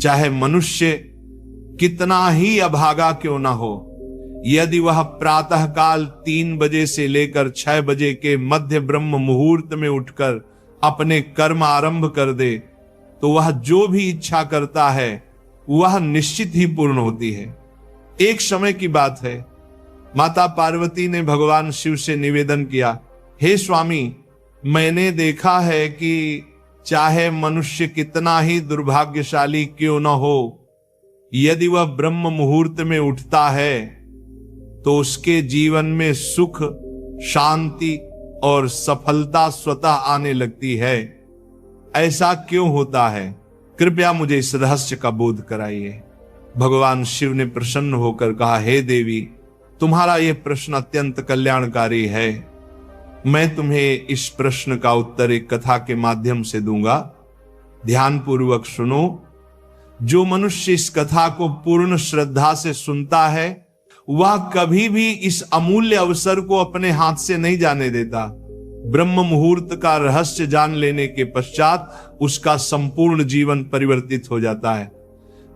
चाहे मनुष्य कितना ही अभागा क्यों ना हो, यदि वह प्रातः काल 3 बजे से लेकर 6 बजे के मध्य ब्रह्म मुहूर्त में उठकर अपने कर्म आरंभ कर दे, तो वह जो भी इच्छा करता है वह निश्चित ही पूर्ण होती है। एक समय की बात है, माता पार्वती ने भगवान शिव से निवेदन किया, हे स्वामी, मैंने देखा है कि चाहे मनुष्य कितना ही दुर्भाग्यशाली क्यों न हो, यदि वह ब्रह्म मुहूर्त में उठता है तो उसके जीवन में सुख, शांति और सफलता स्वतः आने लगती है। ऐसा क्यों होता है? कृपया मुझे इस रहस्य का बोध कराइए। भगवान शिव ने प्रसन्न होकर कहा, हे देवी, तुम्हारा यह प्रश्न अत्यंत कल्याणकारी है। मैं तुम्हें इस प्रश्न का उत्तर एक कथा के माध्यम से दूंगा। ध्यानपूर्वक सुनो। जो मनुष्य इस कथा को पूर्ण श्रद्धा से सुनता है वह कभी भी इस अमूल्य अवसर को अपने हाथ से नहीं जाने देता। ब्रह्म मुहूर्त का रहस्य जान लेने के पश्चात उसका संपूर्ण जीवन परिवर्तित हो जाता है।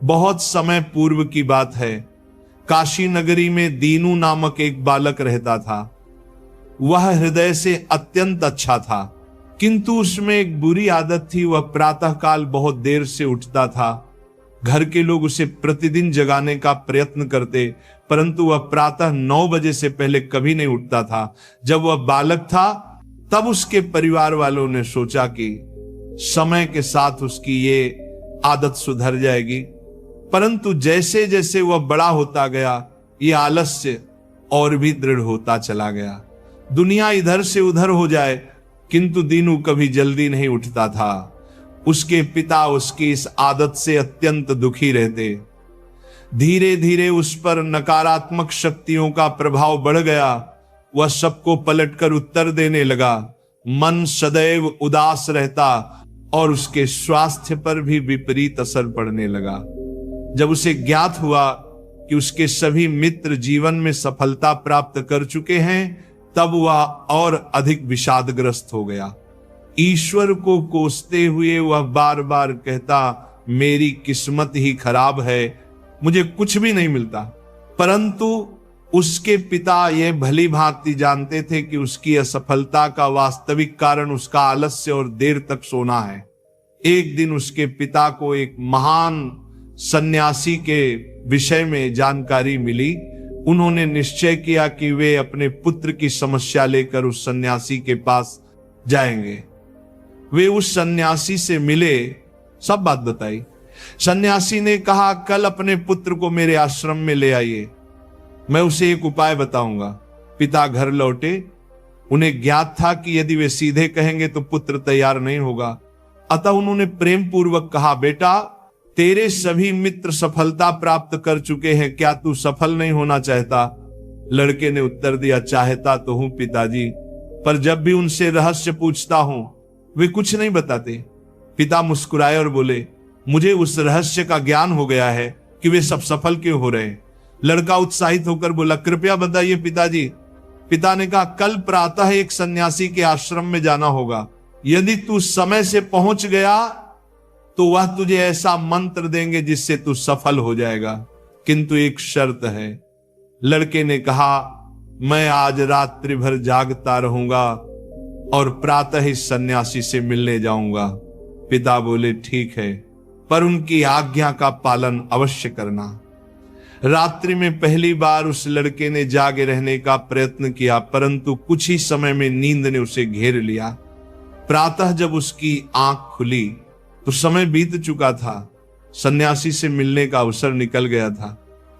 बहुत समय पूर्व की बात है, काशी नगरी में दीनू नामक एक बालक रहता था। वह हृदय से अत्यंत अच्छा था, किंतु उसमें एक बुरी आदत थी। वह प्रातःकाल बहुत देर से उठता था। घर के लोग उसे प्रतिदिन जगाने का प्रयत्न करते, परंतु वह प्रातः 9 बजे से पहले कभी नहीं उठता था। जब वह बालक था तब उसके परिवार वालों ने सोचा कि समय के साथ उसकी ये आदत सुधर जाएगी, परंतु जैसे जैसे वह बड़ा होता गया ये आलस्य और भी दृढ़ होता चला गया। दुनिया इधर से उधर हो जाए, किंतु दीनू कभी जल्दी नहीं उठता था। उसके पिता उसकी इस आदत से अत्यंत दुखी रहते। धीरे धीरे उस पर नकारात्मक शक्तियों का प्रभाव बढ़ गया। वह सबको पलटकर उत्तर देने लगा। मन सदैव उदास रहता और उसके स्वास्थ्य पर भी विपरीत असर पड़ने लगा। जब उसे ज्ञात हुआ कि उसके सभी मित्र जीवन में सफलता प्राप्त कर चुके हैं, तब वह और अधिक विषादग्रस्त हो गया। ईश्वर को कोसते हुए वह बार बार कहता, मेरी किस्मत ही खराब है, मुझे कुछ भी नहीं मिलता। परंतु उसके पिता यह भली भांति जानते थे कि उसकी असफलता का वास्तविक कारण उसका आलस्य और देर तक सोना है। एक दिन उसके पिता को एक महान सन्यासी के विषय में जानकारी मिली। उन्होंने निश्चय किया कि वे अपने पुत्र की समस्या लेकर उस सन्यासी के पास जाएंगे। वे उस सन्यासी से मिले, सब बात बताई। सन्यासी ने कहा, कल अपने पुत्र को मेरे आश्रम में ले आइए, मैं उसे एक उपाय बताऊंगा। पिता घर लौटे। उन्हें ज्ञात था कि यदि वे सीधे कहेंगे तो पुत्र तैयार नहीं होगा, अतः उन्होंने प्रेम पूर्वक कहा, बेटा, तेरे सभी मित्र सफलता प्राप्त कर चुके हैं, क्या तू सफल नहीं होना चाहता? लड़के ने उत्तर दिया, चाहता तो हूं पिताजी, पर जब भी उनसे रहस्य पूछता हूं वे कुछ नहीं बताते। पिता मुस्कुराए और बोले, मुझे उस रहस्य का ज्ञान हो गया है कि वे सब सफल क्यों हो रहे हैं। लड़का उत्साहित होकर बोला, कृपया बताइए पिताजी। पिता ने कहा, कल प्रातः एक सन्यासी के आश्रम में जाना होगा। यदि तू समय से पहुंच गया तो वह तुझे ऐसा मंत्र देंगे जिससे तू सफल हो जाएगा, किंतु एक शर्त है। लड़के ने कहा, मैं आज रात्रि भर जागता रहूंगा और प्रातः इस सन्यासी से मिलने जाऊंगा। पिता बोले, ठीक है, पर उनकी आज्ञा का पालन अवश्य करना। रात्रि में पहली बार उस लड़के ने जागे रहने का प्रयत्न किया, परंतु कुछ ही समय में नींद ने उसे घेर लिया। प्रातः जब उसकी आंख खुली तो समय बीत चुका था। सन्यासी से मिलने का अवसर निकल गया था।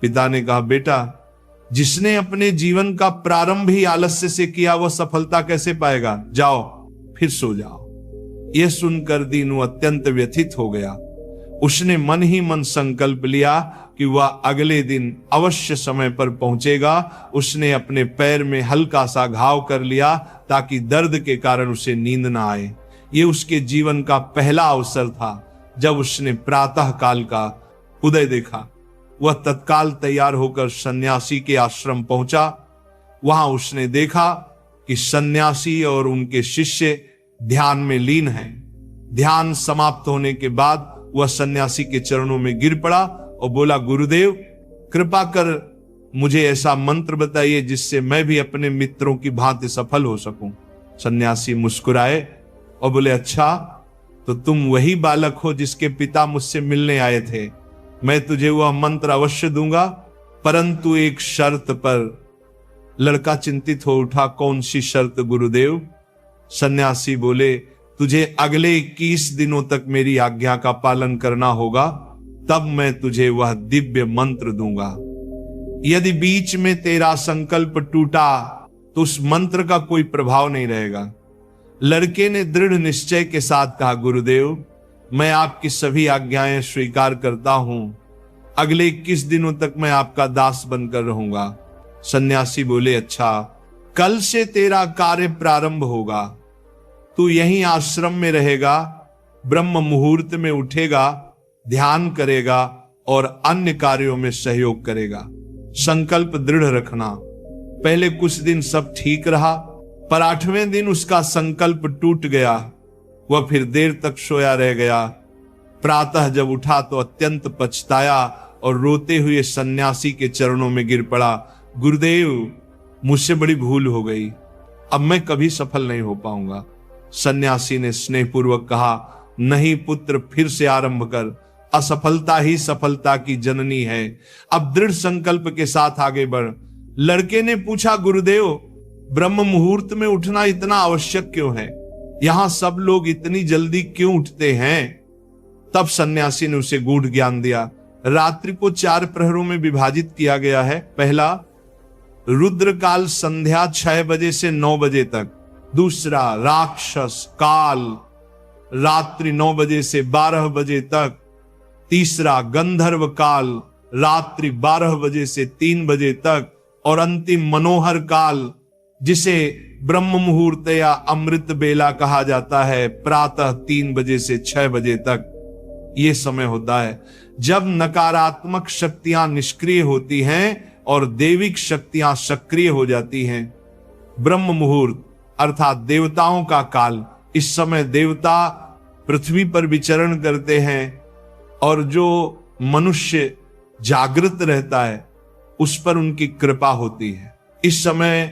पिता ने कहा, बेटा, जिसने अपने जीवन का प्रारंभ ही आलस्य से किया वह सफलता कैसे पाएगा? जाओ फिर सो जाओ। यह सुनकर दीनू अत्यंत व्यथित हो गया। उसने मन ही मन संकल्प लिया कि वह अगले दिन अवश्य समय पर पहुंचेगा। उसने अपने पैर में हल्का सा घाव कर लिया ताकि दर्द के कारण उसे नींद ना आए। यह उसके जीवन का पहला अवसर था जब उसने प्रातः काल का उदय देखा। वह तत्काल तैयार होकर सन्यासी के आश्रम पहुंचा। वहां उसने देखा कि सन्यासी और उनके शिष्य ध्यान में लीन हैं। ध्यान समाप्त होने के बाद वह सन्यासी के चरणों में गिर पड़ा और बोला, गुरुदेव कृपा कर मुझे ऐसा मंत्र बताइए जिससे मैं भी अपने मित्रों की भांति सफल हो सकूं। सन्यासी मुस्कुराए और बोले, अच्छा तो तुम वही बालक हो जिसके पिता मुझसे मिलने आए थे। मैं तुझे वह मंत्र अवश्य दूंगा, परंतु एक शर्त पर। लड़का चिंतित हो उठा, कौन सी शर्त गुरुदेव? सन्यासी बोले, तुझे अगले 21 दिनों तक मेरी आज्ञा का पालन करना होगा, तब मैं तुझे वह दिव्य मंत्र दूंगा। यदि बीच में तेरा संकल्प टूटा तो उस मंत्र का कोई प्रभाव नहीं रहेगा। लड़के ने दृढ़ निश्चय के साथ कहा, गुरुदेव मैं आपकी सभी आज्ञाएं स्वीकार करता हूं, अगले 21 दिनों तक मैं आपका दास बनकर रहूंगा। सन्यासी बोले, अच्छा कल से तेरा कार्य प्रारंभ होगा, तू यहीं आश्रम में रहेगा, ब्रह्म मुहूर्त में उठेगा, ध्यान करेगा और अन्य कार्यों में सहयोग करेगा। संकल्प दृढ़ रखना। पहले कुछ दिन सब ठीक रहा, पर 8वें दिन उसका संकल्प टूट गया। वह फिर देर तक सोया रह गया। प्रातः जब उठा तो अत्यंत पछताया और रोते हुए सन्यासी के चरणों में गिर पड़ा, गुरुदेव मुझसे बड़ी भूल हो गई, अब मैं कभी सफल नहीं हो पाऊंगा। सन्यासी ने स्नेहपूर्वक कहा, नहीं पुत्र, फिर से आरंभ कर, असफलता ही सफलता की जननी है। अब दृढ़ संकल्प के साथ आगे बढ़। लड़के ने पूछा, गुरुदेव ब्रह्म मुहूर्त में उठना इतना आवश्यक क्यों है? यहां सब लोग इतनी जल्दी क्यों उठते हैं? तब सन्यासी ने उसे गूढ़ ज्ञान दिया। रात्रि को 4 प्रहरों में विभाजित किया गया है। पहला, रुद्र काल संध्या 6 बजे से 9 बजे तक। दूसरा, राक्षस काल रात्रि 9 बजे से 12 बजे तक। तीसरा, गंधर्व काल रात्रि 12 बजे से 3 बजे तक। और अंतिम, मनोहर काल, जिसे ब्रह्म मुहूर्त या अमृत बेला कहा जाता है, प्रातः 3 बजे से 6 बजे तक। यह समय होता है जब नकारात्मक शक्तियां निष्क्रिय होती हैं और दैविक शक्तियां सक्रिय हो जाती हैं। ब्रह्म मुहूर्त अर्थात देवताओं का काल। इस समय देवता पृथ्वी पर विचरण करते हैं और जो मनुष्य जागृत रहता है उस पर उनकी कृपा होती है। इस समय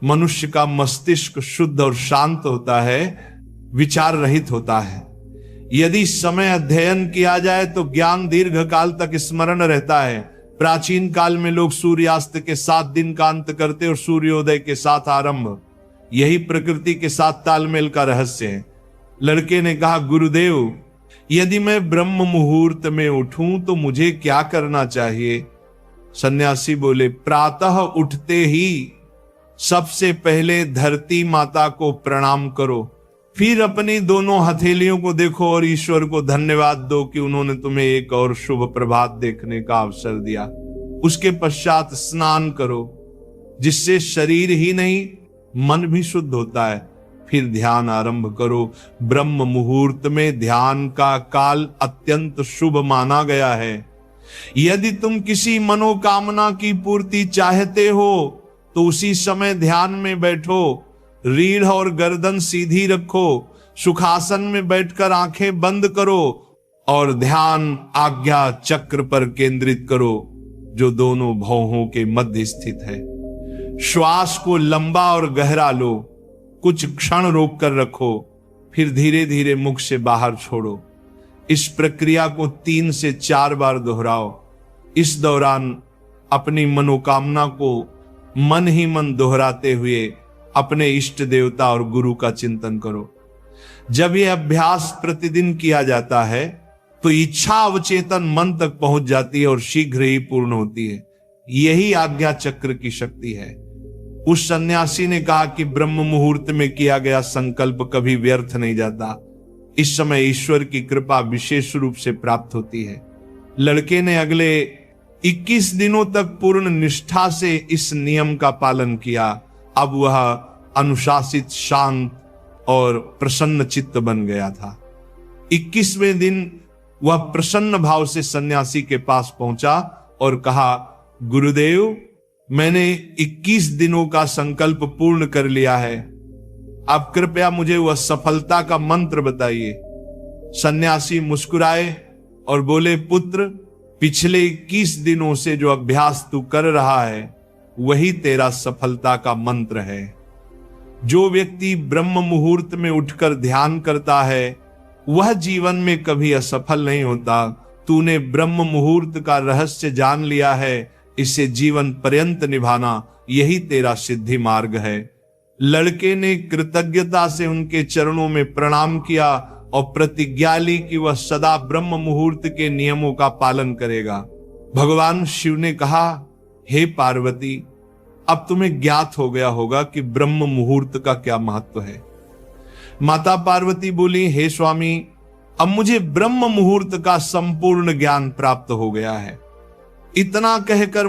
मनुष्य का मस्तिष्क शुद्ध और शांत होता है, विचार रहित होता है। यदि समय अध्ययन किया जाए तो ज्ञान दीर्घ काल तक स्मरण रहता है। प्राचीन काल में लोग सूर्यास्त के साथ दिन का अंत करते और सूर्योदय के साथ आरंभ। यही प्रकृति के साथ तालमेल का रहस्य है। लड़के ने कहा, गुरुदेव यदि मैं ब्रह्म मुहूर्त में उठूं तो मुझे क्या करना चाहिए? सन्यासी बोले, प्रातः उठते ही सबसे पहले धरती माता को प्रणाम करो, फिर अपनी दोनों हथेलियों को देखो और ईश्वर को धन्यवाद दो कि उन्होंने तुम्हें एक और शुभ प्रभात देखने का अवसर दिया। उसके पश्चात स्नान करो, जिससे शरीर ही नहीं मन भी शुद्ध होता है। फिर ध्यान आरंभ करो। ब्रह्म मुहूर्त में ध्यान का काल अत्यंत शुभ माना गया है। यदि तुम किसी मनोकामना की पूर्ति चाहते हो तो उसी समय ध्यान में बैठो। रीढ़ और गर्दन सीधी रखो, सुखासन में बैठकर आंखें बंद करो और ध्यान आज्ञा चक्र पर केंद्रित करो, जो दोनों भौहों के मध्य स्थित है। श्वास को लंबा और गहरा लो, कुछ क्षण रोक कर रखो, फिर धीरे धीरे मुख से बाहर छोड़ो। इस प्रक्रिया को 3 से 4 बार दोहराओ। इस दौरान अपनी मनोकामना को मन ही मन दोहराते हुए अपने इष्ट देवता और गुरु का चिंतन करो। जब यह अभ्यास प्रतिदिन किया जाता है तो इच्छा अवचेतन मन तक पहुंच जाती है और शीघ्र ही पूर्ण होती है। यही आज्ञा चक्र की शक्ति है। उस सन्यासी ने कहा कि ब्रह्म मुहूर्त में किया गया संकल्प कभी व्यर्थ नहीं जाता। इस समय ईश्वर की कृपा विशेष रूप से प्राप्त होती है। लड़के ने अगले 21 दिनों तक पूर्ण निष्ठा से इस नियम का पालन किया। अब वह अनुशासित, शांत और प्रसन्न चित्त बन गया था। 21वें दिन वह प्रसन्न भाव से सन्यासी के पास पहुंचा और कहा, गुरुदेव मैंने 21 दिनों का संकल्प पूर्ण कर लिया है, आप कृपया मुझे वह सफलता का मंत्र बताइए। सन्यासी मुस्कुराए और बोले, पुत्र, पिछले 21 दिनों से जो अभ्यास तू कर रहा है वही तेरा सफलता का मंत्र है। जो व्यक्ति ब्रह्म मुहूर्त में उठकर ध्यान करता है वह जीवन में कभी असफल नहीं होता। तूने ब्रह्म मुहूर्त का रहस्य जान लिया है, इसे जीवन पर्यंत निभाना यही तेरा सिद्धि मार्ग है। लड़के ने कृतज्ञता से उनके चरणों में प्रणाम किया और प्रतिज्ञा ली कि वह सदा ब्रह्म मुहूर्त के नियमों का पालन करेगा। भगवान शिव ने कहा, हे पार्वती, अब तुम्हें ज्ञात हो गया होगा कि ब्रह्म मुहूर्त का क्या महत्व है। माता पार्वती बोली, हे स्वामी, अब मुझे ब्रह्म मुहूर्त का संपूर्ण ज्ञान प्राप्त हो गया है। इतना कहकर